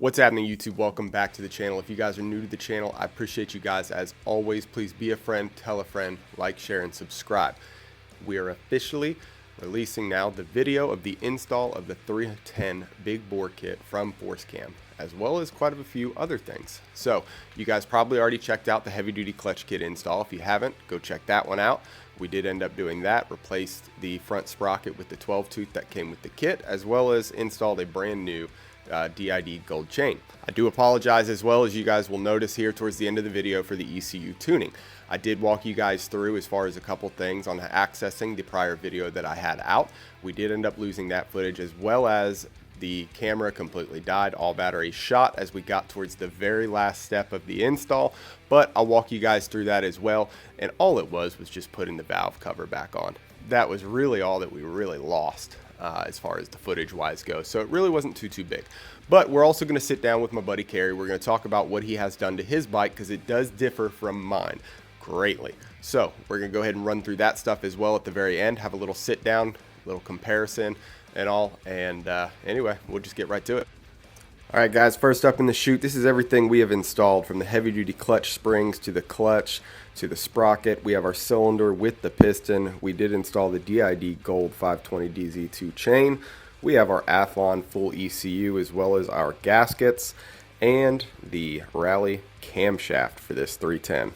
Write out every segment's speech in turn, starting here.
What's happening, YouTube? Welcome back to the channel. If you guys are new to the channel, I appreciate you guys as always. Please be a friend, tell a friend, like, share, and subscribe. We are officially releasing now the video of the install of the 310 big bore kit from ForceCam, as well as quite a few other things. So you guys probably already checked out the heavy duty clutch kit install. If you haven't, go check that one out. We did end up doing that, replaced the front sprocket with the 12 tooth that came with the kit, as well as installed a brand new DID gold chain. I do apologize, as well, as you guys will notice here towards the end of the video, for the ECU tuning. I did walk you guys through as far as a couple things on accessing the prior video that I had out. We did end up losing that footage, as well as the camera completely died, all batteries shot as we got towards the very last step of the install, but I'll walk you guys through that as well. And all it was just putting the valve cover back on. That was really all that we really lost as far as the footage wise goes. So it really wasn't too big. But we're also going to sit down with my buddy Kerry. We're going to talk about what he has done to his bike, because it does differ from mine greatly. So we're going to go ahead and run through that stuff as well at the very end, have a little sit down, little comparison and all. And anyway, we'll just get right to it. All right, guys, first up in the chute, this is everything we have installed, from the heavy duty clutch springs to the clutch to the sprocket. We have our cylinder with the piston. We did install the DID Gold 520DZ2 chain. We have our Athlon full ECU, as well as our gaskets and the Rally camshaft for this 310.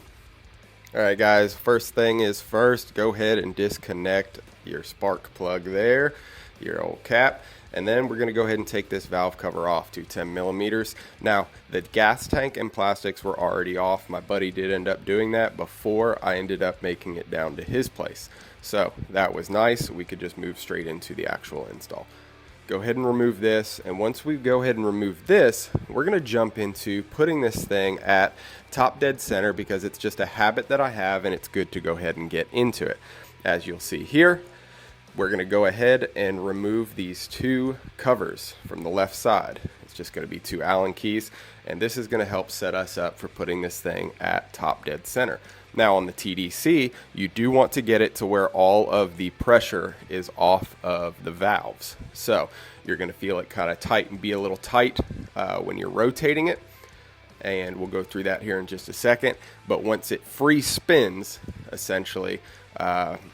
All right, guys, first thing is first, go ahead and disconnect your spark plug there, your old cap. And then we're going to go ahead and take this valve cover off to 10 millimeters. Now, the gas tank and plastics were already off. My buddy did end up doing that before I ended up making it down to his place. So that was nice. We could just move straight into the actual install. Go ahead and remove this. And once we go ahead and remove this, we're going to jump into putting this thing at top dead center, because it's just a habit that I have, and it's good to go ahead and get into it. As you'll see here, we're going to go ahead and remove these two covers from the left side. It's just going to be two Allen keys, and this is going to help set us up for putting this thing at top dead center. Now, on the TDC, you do want to get it to where all of the pressure is off of the valves. So you're going to feel it kind of tight and be a little tight when you're rotating it. And we'll go through that here in just a second. But once it free spins, essentially,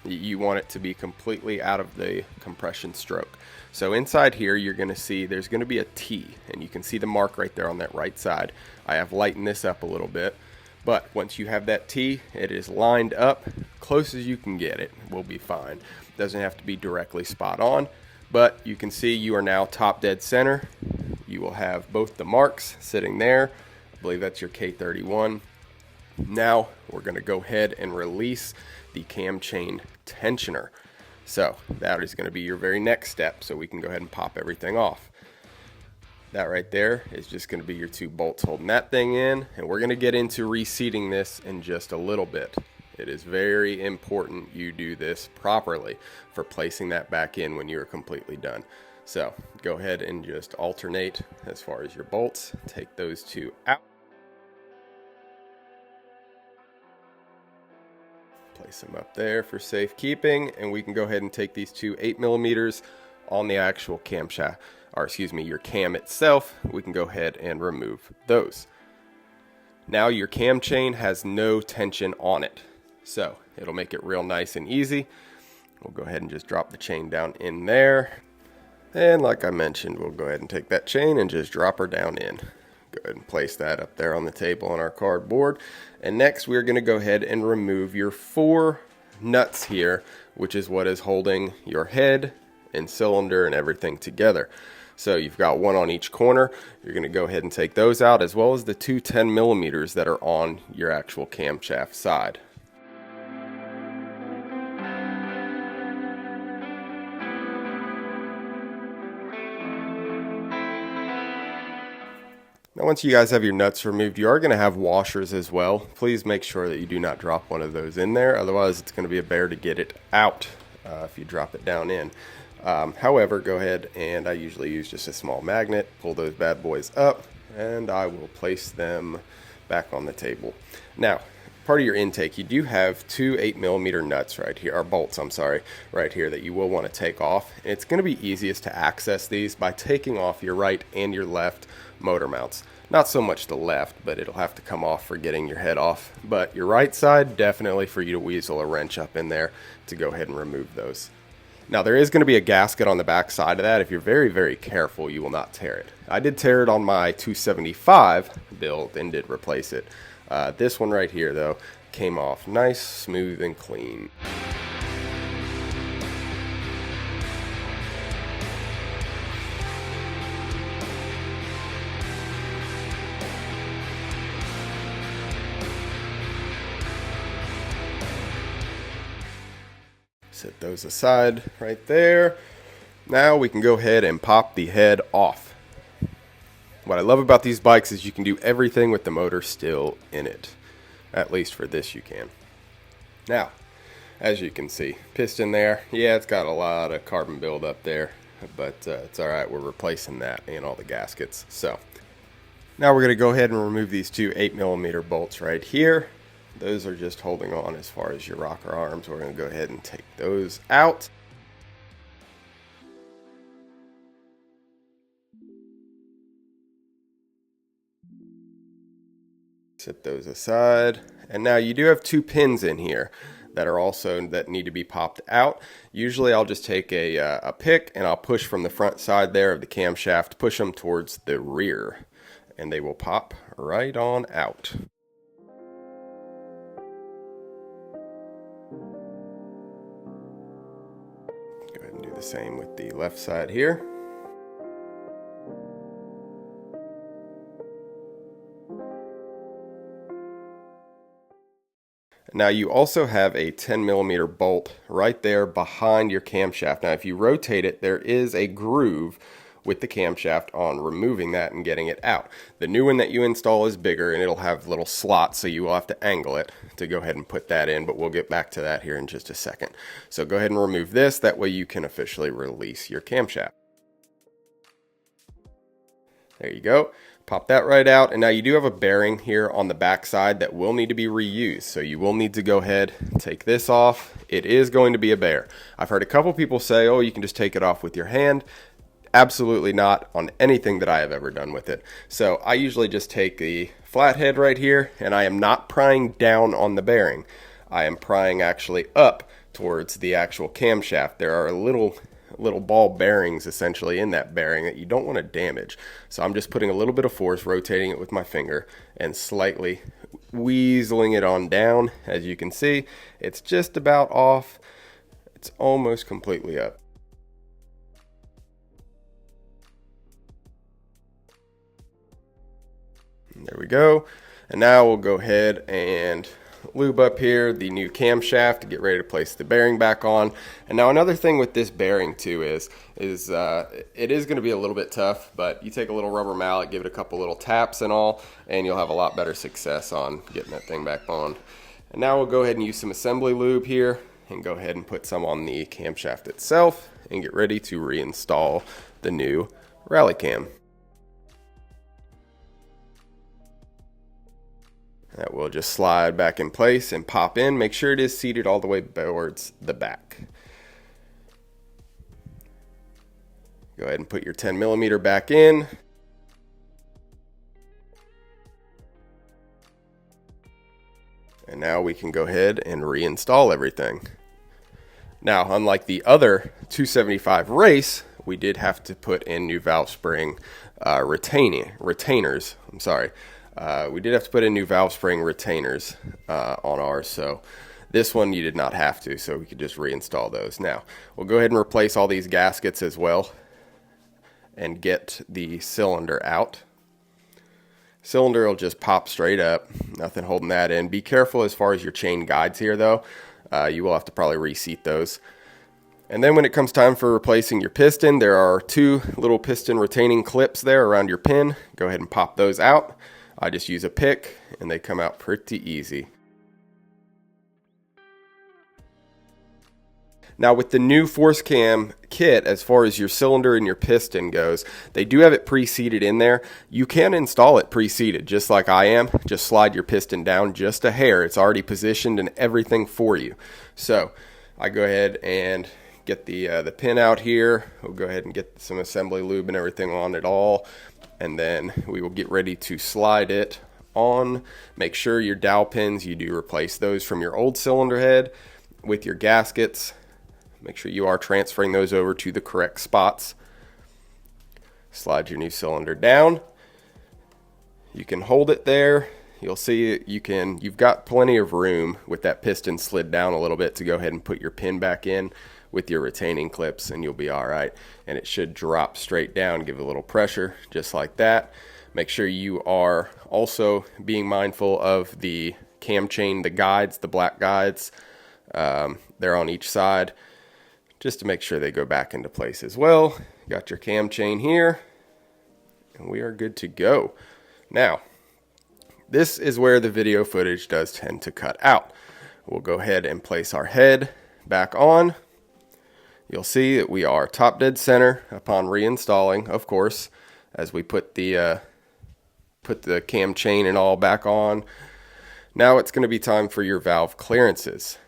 you want it to be completely out of the compression stroke. So inside here, you're going to see there's going to be a T, and you can see the mark right there on that right side. I have lightened this up a little bit, but once you have that T, it is lined up close as you can get it. We'll be fine. Doesn't have to be directly spot on, but you can see you are now top dead center. You will have both the marks sitting there. I believe that's your K31. Now we're going to go ahead and release the cam chain tensioner. So that is going to be your very next step, so we can go ahead and pop everything off. That right there is just going to be your two bolts holding that thing in, and we're going to get into reseating this in just a little bit. It is very important you do this properly for placing that back in when you are completely done. So go ahead and just alternate as far as your bolts. Take those two out. Place them up there for safekeeping, and we can go ahead and take these two 8 millimeters on the actual camshaft, or excuse me, your cam itself. We can go ahead and remove those. Now your cam chain has no tension on it, so it'll make it real nice and easy. We'll go ahead and just drop the chain down in there, and like I mentioned, we'll go ahead and take that chain and just drop her down in. Go ahead and place that up there on the table on our cardboard. And next, we're going to go ahead and remove your 4 nuts here, which is what is holding your head and cylinder and everything together. So you've got one on each corner. You're going to go ahead and take those out, as well as the two 10 millimeters that are on your actual camshaft side. Now, once you guys have your nuts removed, you are going to have washers as well. Please make sure that you do not drop one of those in there. Otherwise, it's going to be a bear to get it out if you drop it down in. However, go ahead, and I usually use just a small magnet. Pull those bad boys up, and I will place them back on the table. Now, part of your intake, you do have two 8mm nuts right here, or bolts, I'm sorry, right here that you will want to take off. And it's going to be easiest to access these by taking off your right and your left motor mounts. Not so much the left, but it'll have to come off for getting your head off. But your right side, definitely for you to weasel a wrench up in there to go ahead and remove those. Now there is going to be a gasket on the back side of that. If you're very, very careful, you will not tear it. I did tear it on my 275 build and did replace it. This one right here though came off nice, smooth, and clean. Set those aside right there. Now we can go ahead and pop the head off. What I love about these bikes is you can do everything with the motor still in it. At least for this you can. Now, as you can see, piston there. Yeah, it's got a lot of carbon buildup there, but it's alright, we're replacing that and all the gaskets. So, now we're going to go ahead and remove these two 8mm bolts right here. Those are just holding on as far as your rocker arms. We're going to go ahead and take those out. Set those aside. And now you do have two pins in here that are also that need to be popped out. Usually I'll just take a pick and I'll push from the front side there of the camshaft, push them towards the rear, and they will pop right on out. Go ahead and do the same with the left side here. Now you also have a 10mm bolt right there behind your camshaft. Now if you rotate it, there is a groove with the camshaft on removing that and getting it out. The new one that you install is bigger and it'll have little slots, so you will have to angle it to go ahead and put that in, but we'll get back to that here in just a second. So go ahead and remove this, that way you can officially release your camshaft. There you go. Pop that right out, and now you do have a bearing here on the back side that will need to be reused, so you will need to go ahead and take this off. It is going to be a bear. I've heard a couple people say, oh, you can just take it off with your hand. Absolutely not on anything that I have ever done with it. So I usually just take the flathead right here, and I am not prying down on the bearing. I am prying actually up towards the actual camshaft. There are little ball bearings essentially in that bearing that you don't want to damage. So I'm just putting a little bit of force, rotating it with my finger and slightly weaseling it on down. As you can see, it's just about off. It's almost completely up. And there we go. And now we'll go ahead and lube up here the new camshaft to get ready to place the bearing back on. And now another thing with this bearing too is it is going to be a little bit tough, but you take a little rubber mallet, give it a couple little taps and all, and you'll have a lot better success on getting that thing back on. And now we'll go ahead and use some assembly lube here and go ahead and put some on the camshaft itself and get ready to reinstall the new rally cam. That will just slide back in place and pop in. Make sure it is seated all the way towards the back. Go ahead and put your 10mm back in. And now we can go ahead and reinstall everything. Now, unlike the other 275 race, we did have to put in new valve spring retainers. I'm sorry. We did have to put in new valve spring retainers on ours, so this one you did not have to, so we could just reinstall those. Now, we'll go ahead and replace all these gaskets as well and get the cylinder out. Cylinder will just pop straight up, nothing holding that in. Be careful as far as your chain guides here though. You will have to probably reseat those. And then when it comes time for replacing your piston, there are two little piston retaining clips there around your pin. Go ahead and pop those out. I just use a pick and they come out pretty easy. Now with the new force cam kit, as far as your cylinder and your piston goes, they do have it pre-seated in there. You can install it pre-seated just like I am. Just slide your piston down just a hair. It's already positioned and everything for you. So I go ahead and get the pin out here. We'll go ahead and get some assembly lube and everything on it all, and then we will get ready to slide it on. Make sure your dowel pins, you do replace those from your old cylinder head with your gaskets. Make sure you are transferring those over to the correct spots. Slide your new cylinder down. You can hold it there. You'll see you've got plenty of room with that piston slid down a little bit to go ahead and put your pin back in with your retaining clips, and you'll be all right. And it should drop straight down, give it a little pressure just like that. Make sure you are also being mindful of the cam chain, the guides, the black guides. They're on each side, just to make sure they go back into place as well. Got your cam chain here, and we are good to go. Now, this is where the video footage does tend to cut out. We'll go ahead and place our head back on. You'll see that we are top dead center upon reinstalling, of course, as we put the cam chain and all back on. Now it's going to be time for your valve clearances.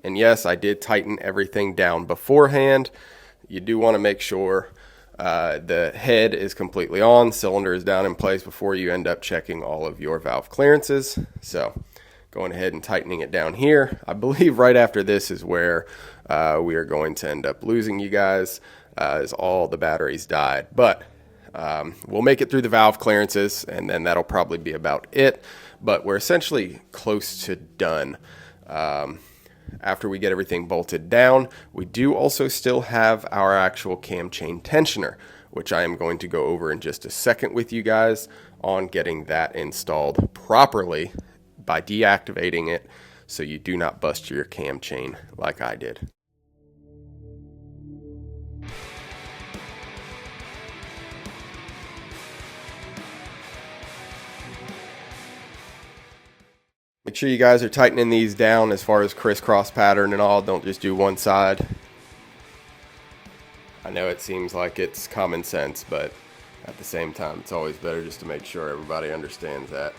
And yes, I did tighten everything down beforehand. You do want to make sure the head is completely on, cylinder is down in place before you end up checking all of your valve clearances. So going ahead and tightening it down here. I believe right after this is where we are going to end up losing you guys, as all the batteries died. But we'll make it through the valve clearances, and then that'll probably be about it. But we're essentially close to done. After we get everything bolted down, we do also still have our actual cam chain tensioner, which I am going to go over in just a second with you guys on getting that installed properly by deactivating it so you do not bust your cam chain like I did. Make sure you guys are tightening these down as far as crisscross pattern and all. Don't just do one side. I know it seems like it's common sense, but at the same time, it's always better just to make sure everybody understands that.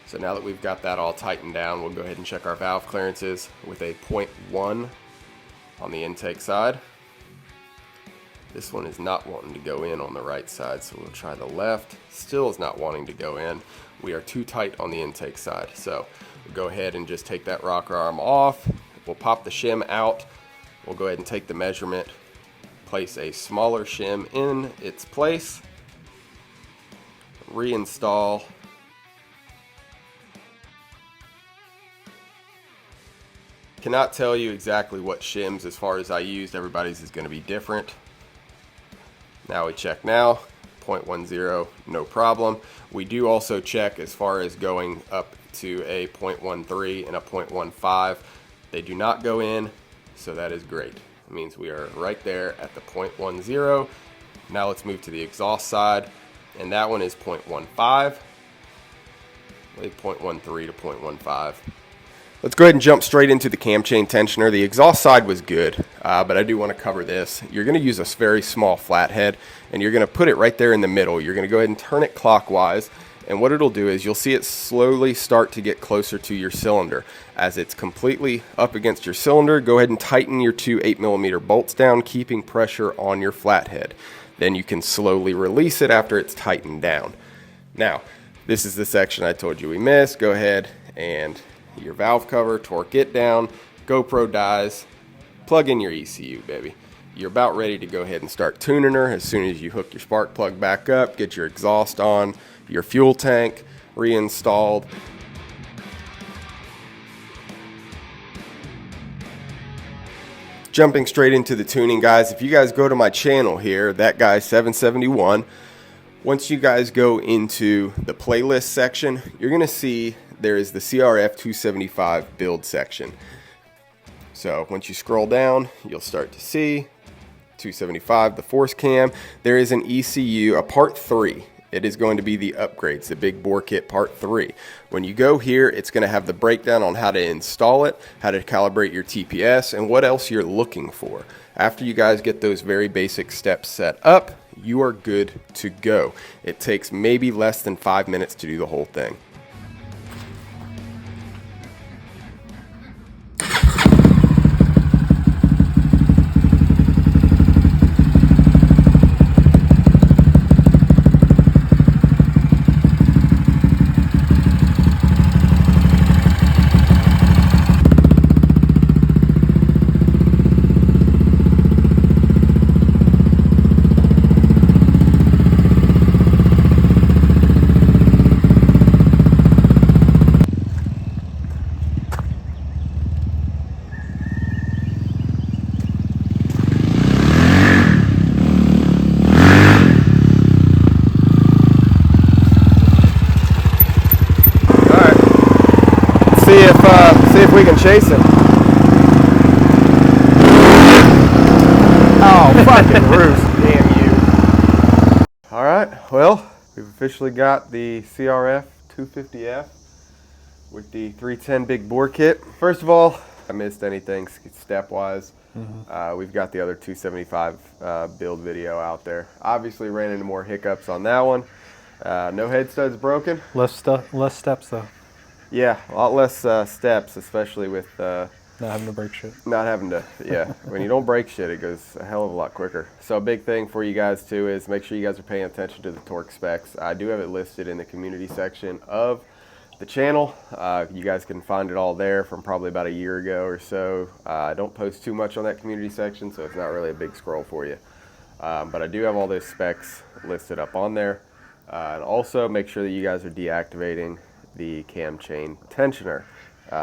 So now that we've got that all tightened down, we'll go ahead and check our valve clearances with a 0.1 on the intake side. This one is not wanting to go in on the right side, so we'll try the left. Still is not wanting to go in. We are too tight on the intake side. So we'll go ahead and just take that rocker arm off. We'll pop the shim out. We'll go ahead and take the measurement, place a smaller shim in its place, reinstall. Cannot tell you exactly what shims as far as I used. Everybody's is going to be different. Now we check now, 0.10, no problem. We do also check as far as going up to a 0.13 and a 0.15. They do not go in, so that is great. It means we are right there at the 0.10. Now let's move to the exhaust side, and that one is 0.15. I believe 0.13 to 0.15. Let's go ahead and jump straight into the cam chain tensioner. The exhaust side was good, but I do want to cover this. You're going to use a very small flathead, and you're going to put it right there in the middle. You're going to go ahead and turn it clockwise, and what it'll do is you'll see it slowly start to get closer to your cylinder. As it's completely up against your cylinder, go ahead and tighten your two 8mm bolts down, keeping pressure on your flathead. Then you can slowly release it after it's tightened down. Now, this is the section I told you we missed. Go ahead and your valve cover, torque it down, GoPro dies, plug in your ECU, baby. You're about ready to go ahead and start tuning her as soon as you hook your spark plug back up, get your exhaust on, your fuel tank reinstalled. Jumping straight into the tuning, guys. If you guys go to my channel here, that guy 771, once you guys go into the playlist section, you're going to see there is the CRF250F Build section. So once you scroll down, you'll start to see 275, the force cam. There is an ECU, a part 3, It is going to be the upgrades, the big bore kit part 3. When you go here, it's going to have the breakdown on how to install it, how to calibrate your TPS, and what else you're looking for. After you guys get those very basic steps set up, you are good to go. It takes maybe less than 5 minutes to do the whole thing. See if we can chase him. Oh, fucking roost, damn you. All right, well, we've officially got the CRF250F with the 310 big bore kit. First of all, I missed anything step-wise. We've got the other 275 build video out there. Obviously ran into more hiccups on that one. No head studs broken. Less steps though. Yeah, a lot less steps, especially with not having to break shit. Not having to, yeah. When you don't break shit, it goes a hell of a lot quicker. So a big thing for you guys too is make sure you guys are paying attention to the torque specs. I do have it listed in the community section of the channel. You guys can find it all there from probably about a year ago or so. I don't post too much on that community section, so it's not really a big scroll for you. But I do have all those specs listed up on there. And also make sure that you guys are deactivating the cam chain tensioner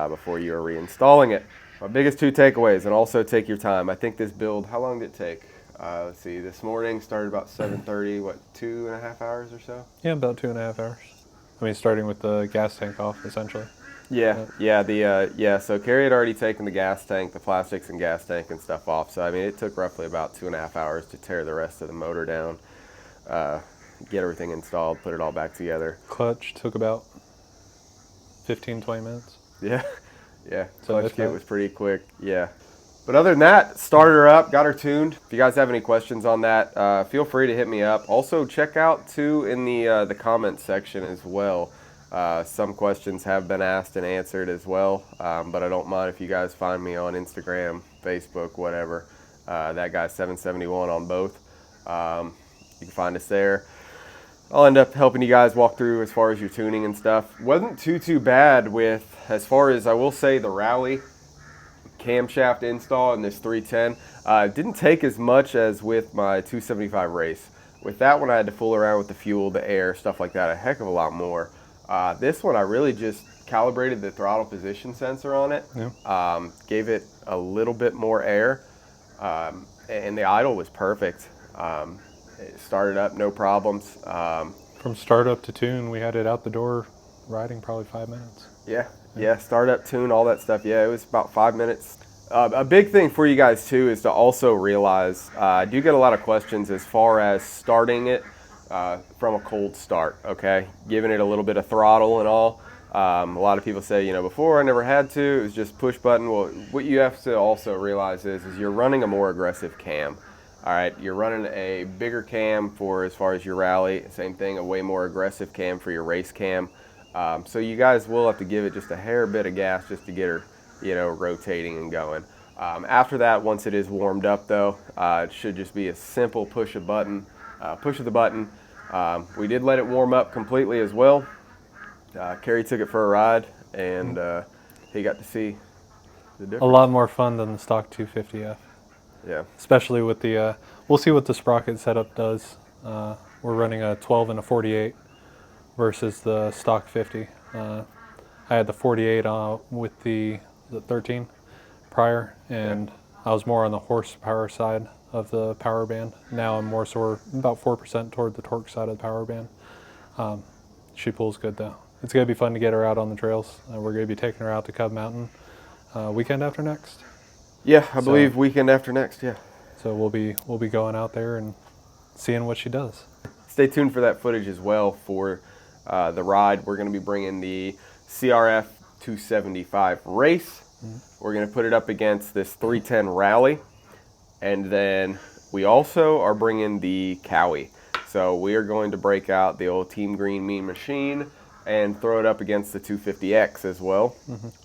before you are reinstalling it. My biggest 2 takeaways, and also take your time. I think this build, how long did it take? Let's see, this morning started about 7:30, what, 2.5 hours or so? Yeah, about 2.5 hours. I mean, starting with the gas tank off, essentially. Yeah, so Carrie had already taken the gas tank, the plastics and gas tank and stuff off. So, I mean, it took roughly about 2.5 hours to tear the rest of the motor down, get everything installed, put it all back together. Clutch took about 15-20 minutes. Yeah, So clutch kit was pretty quick, yeah. But other than that, started her up, got her tuned. If you guys have any questions on that, feel free to hit me up. Also, check out too in the comments section as well. Some questions have been asked and answered as well, but I don't mind if you guys find me on Instagram, Facebook, whatever. That guy's 771 on both. You can find us there. I'll end up helping you guys walk through as far as your tuning and stuff. Wasn't too bad with, as far as I will say, the rally camshaft install in this 310. Didn't take as much as with my 275 race. With that one, I had to fool around with the fuel, the air, stuff like that a heck of a lot more. This one, I really just calibrated the throttle position sensor on it. Yeah. Gave it a little bit more air, and the idle was perfect. It started up, no problems. From startup to tune, we had it out the door riding probably 5 minutes. Yeah, startup, tune, all that stuff. Yeah, it was about 5 minutes. A big thing for you guys too is to also realize, I do get a lot of questions as far as starting it from a cold start, okay? Giving it a little bit of throttle and all. A lot of people say, you know, before I never had to, it was just push button. Well, what you have to also realize is you're running a more aggressive cam. All right, you're running a bigger cam for as far as your rally. Same thing, a way more aggressive cam for your race cam. So you guys will have to give it just a hair bit of gas just to get her, you know, rotating and going. After that, once it is warmed up though, it should just be a simple push of the button. We did let it warm up completely as well. Kerry took it for a ride, and he got to see the difference. A lot more fun than the stock 250F. Yeah. Especially with the, we'll see what the sprocket setup does. We're running a 12 and a 48 versus the stock 50. I had the 48 with the 13 prior, and I was more on the horsepower side of the power band. Now I'm more so about 4% toward the torque side of the power band. She pulls good though. It's gonna be fun to get her out on the trails. We're gonna be taking her out to Cub Mountain weekend after next. Yeah, I believe weekend after next, yeah. So we'll be going out there and seeing what she does. stay tuned for that footage as well for the ride. We're going to be bringing the CRF250F Race. We're going to put it up against this 310 Rally, and then we also are bringing the Cowie. So we are going to break out the old Team Green Mean Machine and throw it up against the 250X as well.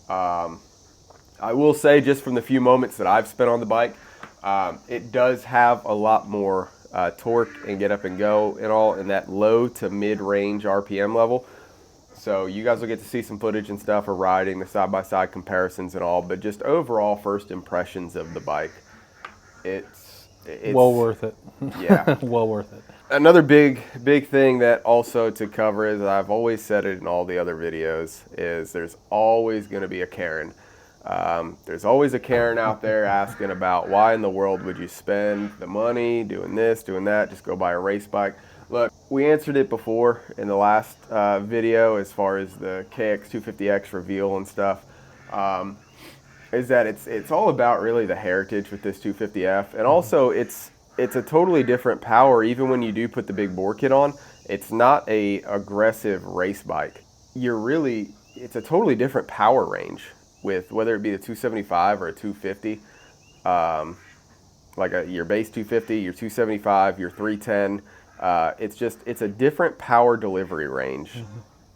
I will say, just from the few moments that I've spent on the bike, it does have a lot more torque and get up and go and all in that low to mid-range RPM level. So you guys will get to see some footage and stuff of riding, the side-by-side comparisons and all, but just overall first impressions of the bike. It's well worth it. Yeah. Well worth it. Another big thing that also to cover is, I've always said it in all the other videos, is there's always going to be a Karen. There's always a Karen out there asking about why in the world would you spend the money doing this, doing that, just go buy a race bike. Look, we answered it before in the last video as far as the KX250X reveal and stuff, is that it's all about really the heritage with this 250F, and also it's a totally different power. Even when you do put the big bore kit on, it's not a aggressive race bike. It's a totally different power range with whether it be the 275 or a 250, like your base 250, your 275, your 310. It's a different power delivery range.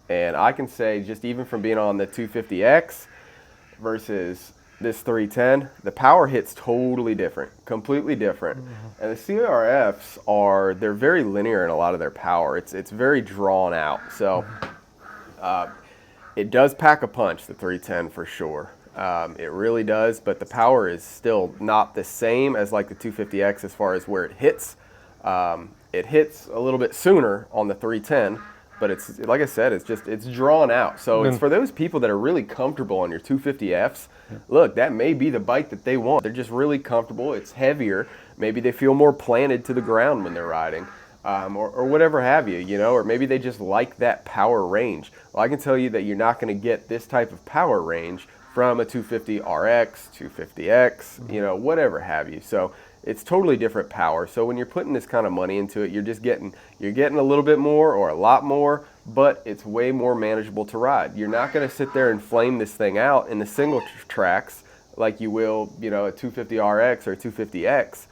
And I can say, just even from being on the 250X versus this 310, the power hits totally different, completely different. And the CRFs they're very linear in a lot of their power. It's very drawn out. So it does pack a punch, the 310, for sure. It really does, but the power is still not the same as like the 250X as far as where it hits. It hits a little bit sooner on the 310, but it's, like I said, it's drawn out. So it's for those people that are really comfortable on your 250Fs. Look, that may be the bike that they want. They're just really comfortable. It's heavier. Maybe they feel more planted to the ground when they're riding, or whatever have you, or maybe they just like that power range. Well, I can tell you that you're not going to get this type of power range from a 250 RX, 250X, whatever have you. So it's totally different power. So when you're putting this kind of money into it, you're getting a little bit more or a lot more, but it's way more manageable to ride. You're not going to sit there and flame this thing out in the single tracks like you will, a 250 RX or a 250X,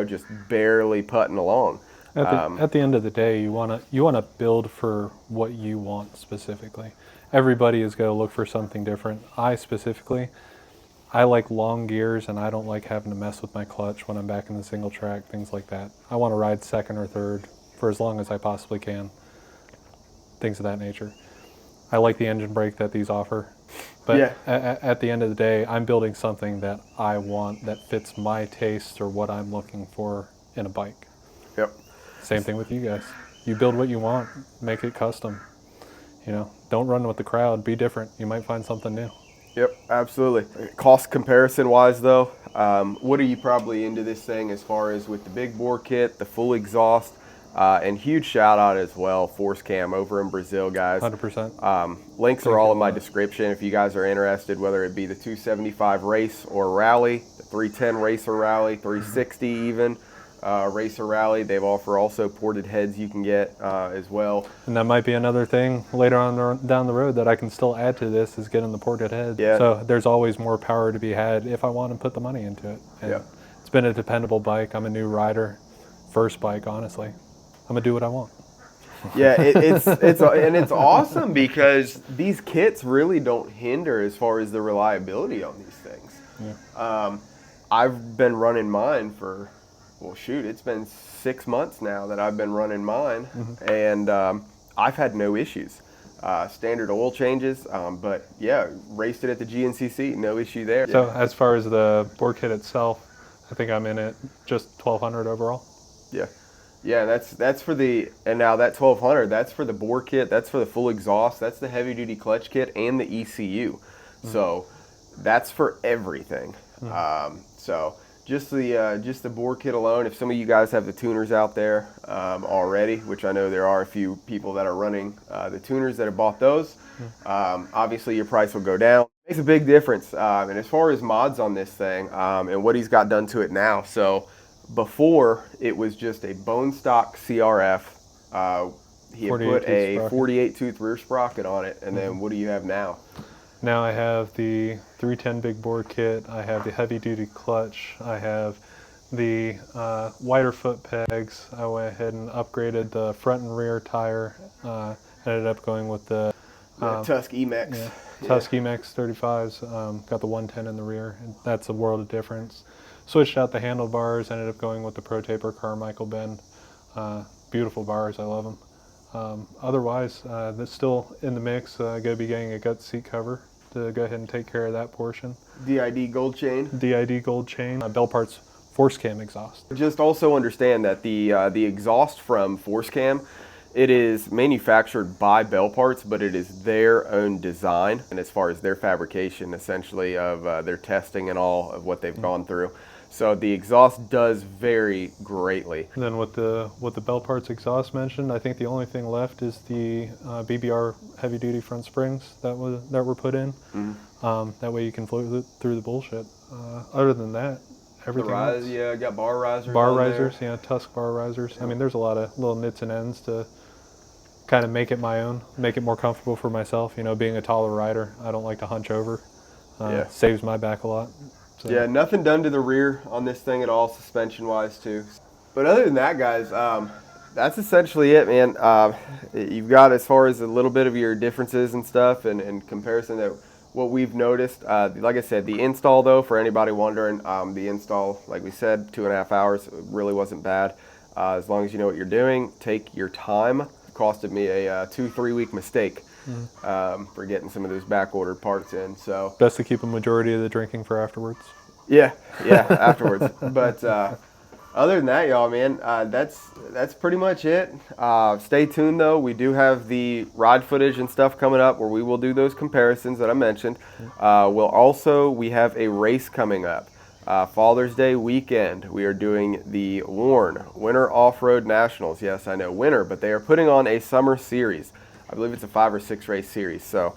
just barely putting along. At the end of the day, you want to build for what you want specifically. Everybody is going to look for something different. I like long gears, and I don't like having to mess with my clutch when I'm back in the single track, things like that. I want to ride second or third for as long as I possibly can, things of that nature. I like the engine brake that these offer, but yeah, at the end of the day, I'm building something that I want, that fits my taste or what I'm looking for in a bike. Yep. Same thing with you guys. You build what you want, make it custom. Don't run with the crowd, be different. You might find something new. Yep, absolutely. Cost comparison wise though, what are you probably into this thing as far as with the big bore kit, the full exhaust, and huge shout out as well, Force Cam over in Brazil, guys. 100%. Links are all in my description if you guys are interested, whether it be the 275 race or rally, the 310 race or rally, 360 even. Racer Rally. They offer also ported heads you can get as well. And that might be another thing later on down the road that I can still add to this, is getting the ported head. Yeah. So there's always more power to be had if I want to put the money into it. And yeah. It's been a dependable bike. I'm a new rider. First bike, honestly. I'm going to do what I want. Yeah, it's awesome because these kits really don't hinder as far as the reliability on these things. Yeah. I've been running mine for, well, shoot, it's been 6 months now that I've been running mine, and I've had no issues. Standard oil changes, but yeah, raced it at the GNCC, no issue there. So as far as the bore kit itself, I think I'm in it just 1,200 overall. Yeah. Yeah, that's for the, and now that 1,200, that's for the bore kit, that's for the full exhaust, that's the heavy duty clutch kit and the ECU. So that's for everything. So just the bore kit alone, if some of you guys have the tuners out there already, which I know there are a few people that are running the tuners that have bought those, obviously your price will go down. It makes a big difference. And as far as mods on this thing and what he's got done to it now, so Before, it was just a bone stock CRF. He had put a 48 tooth rear sprocket on it, and then what do you have now? Now I have the 310 big bore kit, I have the heavy duty clutch, I have the wider foot pegs. I went ahead and upgraded the front and rear tire, ended up going with the Tusk Emax. Yeah, Tusk Emax 35s, got the 110 in the rear, and that's a world of difference. Switched out the handlebars, ended up going with the Pro Taper Carmichael bend. Beautiful bars, I love them. Otherwise, that's still in the mix. Going to be getting a gut seat cover to go ahead and take care of that portion. DID gold chain. DID gold chain. Bell Parts Force Cam exhaust. Just also understand that the exhaust from Force Cam, it is manufactured by Bell Parts, but it is their own design, and as far as their fabrication, essentially, of their testing and all of what they've gone through. So the exhaust does vary greatly. And then with the Bell Parts exhaust mentioned, I think the only thing left is the BBR heavy duty front springs that were put in. That way you can float through the bullshit. Other than that, everything else. Yeah, got bar risers. Bar risers, yeah, Tusk bar risers. I mean, there's a lot of little nits and ends to kind of make it my own, make it more comfortable for myself. You know, being a taller rider, I don't like to hunch over. Saves my back a lot. So. Yeah, nothing done to the rear on this thing at all, suspension-wise, too. But other than that, guys, that's essentially it, man. You've got, as far as a little bit of your differences and stuff, and in comparison to what we've noticed. Like I said, the install, though, for anybody wondering, the install, like we said, 2.5 hours, really wasn't bad. As long as you know what you're doing, take your time. It costed me a 2-3 week mistake. For getting some of those back ordered parts in. So best to keep a majority of the drinking for afterwards. Yeah, afterwards. But other than that, y'all, man, that's pretty much it. Stay tuned, though. We do have the ride footage and stuff coming up where we will do those comparisons that I mentioned. We have a race coming up. Father's Day weekend, we are doing the WARN Winter Off-Road Nationals. Yes, I know, winter, but they are putting on a summer series. I believe it's a 5 or 6 race series. So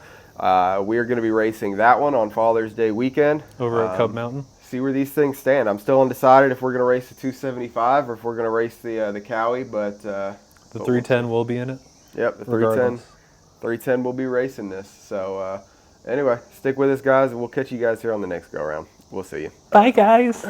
we are going to be racing that one on Father's Day weekend. Over at Cub Mountain. See where these things stand. I'm still undecided if we're going to race the 275 or if we're going to race the Cowie, but... the 310 will be in it? Yep, the 310 will be racing this. So anyway, stick with us, guys, and we'll catch you guys here on the next go-around. We'll see you. Bye, guys.